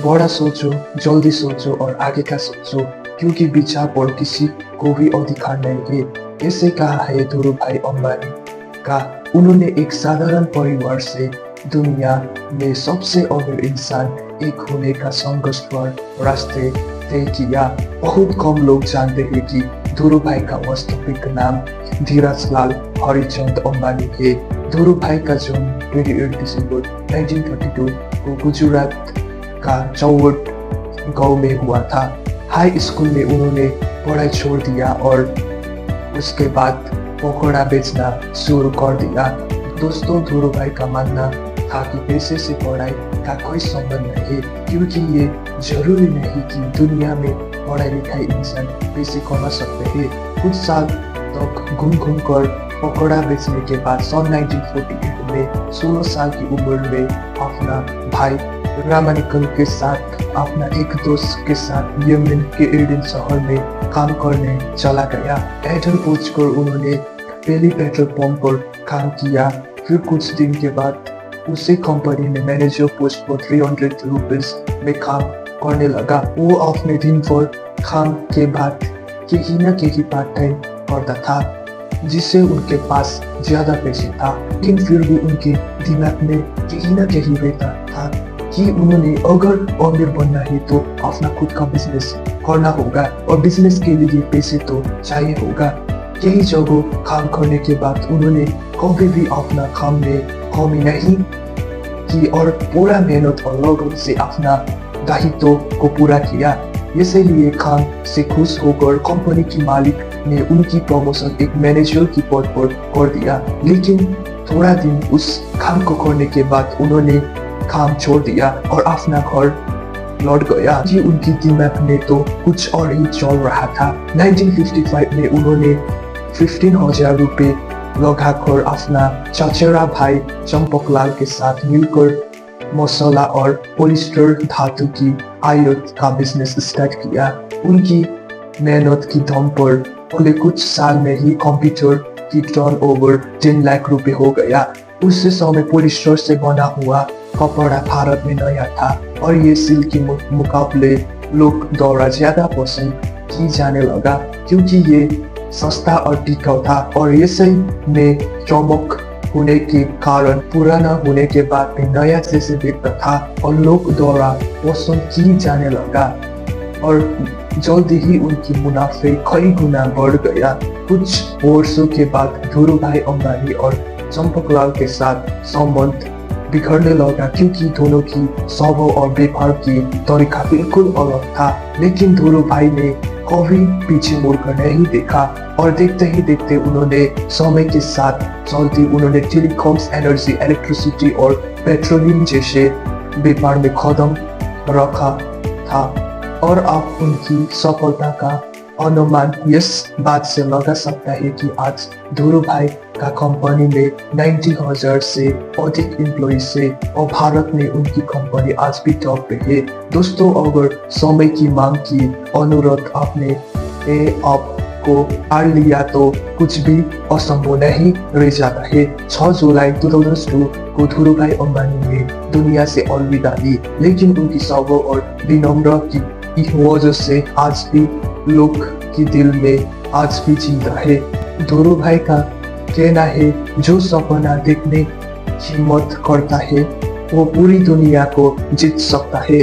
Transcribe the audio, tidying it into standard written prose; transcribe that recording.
बड़ा सोचो, जल्दी सोचो और आगे का सोचो, क्योंकि विचार पर किसी को भी अधिकार नहीं है। ऐसे कहा है धीरूभाई अंबानी का। उन्होंने एक साधारण परिवार से दुनिया में सबसे अमीर इंसान एक होने का संघर्ष पर रास्ते तय किया। बहुत कम लोग जानते हैं कि धीरूभाई का वास्तविक नाम धीरजलाल हरिचंद अंबानी है। धीरूभाई का जन्म 28 दिसंबर 1932 को गुजरात का चौवट गांव में हुआ था। हाई स्कूल में उन्होंने पढ़ाई छोड़ दिया और उसके बाद पकौड़ा बेचना शुरू कर दिया। दोस्तों, धीरूभाई का मानना था कि पैसे से पढ़ाई का कोई संबंध नहीं है, क्योंकि ये जरूरी नहीं कि दुनिया में पढ़ाई लिखाई इंसान पैसे कमा सकते हैं। कुछ साल तक घूम घूम कर पकौड़ा बेचने के बाद सन 1948 में 16 साल की उम्र में अपना भाई रामानिकन के साथ अपना एक दोस्त के साथ यमन के एडन शहर में काम करने चला गया। एडन पहुंचकर उन्होंने पहली पेट्रोल पंप पर काम किया। फिर कुछ दिन के बाद उसी कंपनी में मैनेजर पोस्ट पर 300 रुपीज में काम करने लगा। वो अपने दिन भर काम के बाद कहीं न कहीं पार्ट टाइम करता था, जिससे उनके पास ज्यादा पैसे था। लेकिन फिर भी उनके दिमाग में कहीं न कहीं रहता था कि उन्होंने अगर अमीर बनना है तो अपना खुद का बिजनेस करना होगा और बिजनेस के लिए पैसे तो चाहिए होगा। कई जगह काम करने के बाद उन्होंने कभी भी अपना काम में कमी नहीं की और पूरा मेहनत और लगन से अपना दायित्व को पूरा किया। इसीलिए काम से खुश होकर कंपनी की मालिक ने उनकी प्रमोशन एक मैनेजर की पद पर कर दिया। लेकिन थोड़ा दिन उस काम को करने के बाद उन्होंने काम छोड़ दिया और अपना घर लौट गया कि उनकी दिमाग में तो कुछ और ही चल रहा था। 1955 में उन्होंने 15,000 रुपए लगाकर अपना चचेरा भाई चंपकलाल के साथ मिलकर मसाला और पॉलिस्टर धातु की आयात का बिजनेस स्टार्ट किया। उनकी मेहनत की दम पर अगले कुछ साल में ही कंप्यूटर की टर्नओवर 10 लाख रुपए हो गया। उस समय पॉलिस्टर से बना हुआ कपड़ा भारत में नया था और ये सिल्क के मुकाबले लोग द्वारा ज्यादा पसंद की जाने लगा, क्योंकि ये सस्ता और टिकाऊ था और इसी में चमक होने के कारण पुराना होने के बाद भी नया जैसे दिखता था और लोग द्वारा पसंद की जाने लगा और जल्दी ही उनकी मुनाफे कई गुना बढ़ गया। कुछ वर्षों के बाद धीरूभाई अंबानी और चंपकलाल के साथ संबंध बिखरने लगा, क्योंकि दोनों की स्वभाव और व्यवहार की तरीका बिल्कुल अलग था। लेकिन धीरूभाई ने कभी पीछे मुड़कर नहीं देखा और देखते ही देखते उन्होंने समय के साथ चलते उन्होंने टेलीकॉम्स, एनर्जी, इलेक्ट्रिसिटी और पेट्रोलियम जैसे व्यापार में कदम रखा था और अब उनकी सफलता का अनुमान इस बात से लगा सकता है कि आज धीरूभाई का कंपनी में 90,000 से अधिक एम्प्लॉय से और भारत में उनकी कंपनी आज भी टॉप पे है। दोस्तों, अगर समय की मांग की अनुरोध आपने आपको पार लिया तो कुछ भी असंभव नहीं रह जाता है। 6 जुलाई 2002 को धीरूभाई अंबानी ने दुनिया से अलविदा ली, लेकिन उनकी स्वभाव और विनम्र की वजह से आज भी लोग के दिल में आज भी जिंदा है। धीरूभाई का कहना है, जो सपना देखने की हिम्मत करता है वो पूरी दुनिया को जीत सकता है।